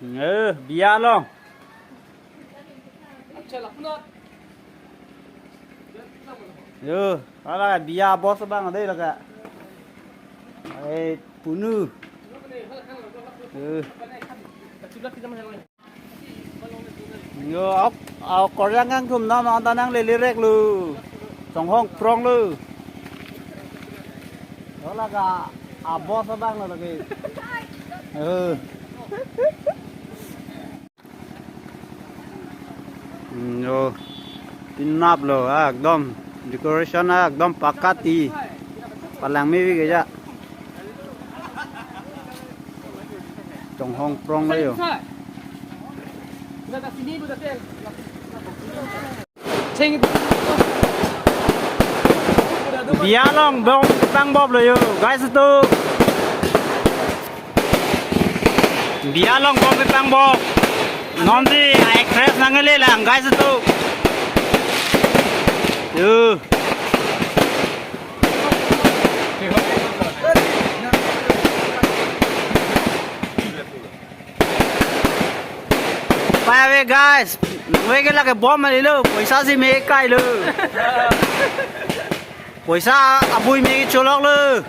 bia long đó là bia boss bang ở đây là cả phụ nữ ốc có răng ngang thùng nó ta đang lên rek luôn trongห้องปรองluôn đó là cả boss bang là cái pinap lo ekdom decoration ekdom pakati palang mi cái ja trong hong prong đấy rồi bia long bong bang bob rồi guys tu bia long bong bang bob non di actress nangale lang guys tu Bye bye guys. Mấy cái là cái bom này luôn, पैसा gì mấy cái luôn. पैसा abui mấy chỗ lóc luôn.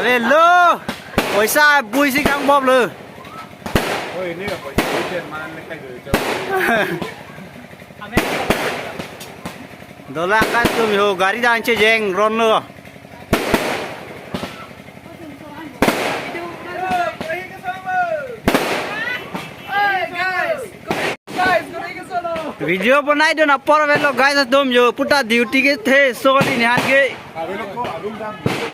Lên luôn. पैसा abui gì căng bom luôn. Ôi, này là पैसा tiền mà anh cái gửi cho. Đó là cái tụi mình gari đang chơi jeng ron nữa. Video बनाई दो ना पर वे लोग guys तुम जो पुटा duty के थे सो दिन यहाँ के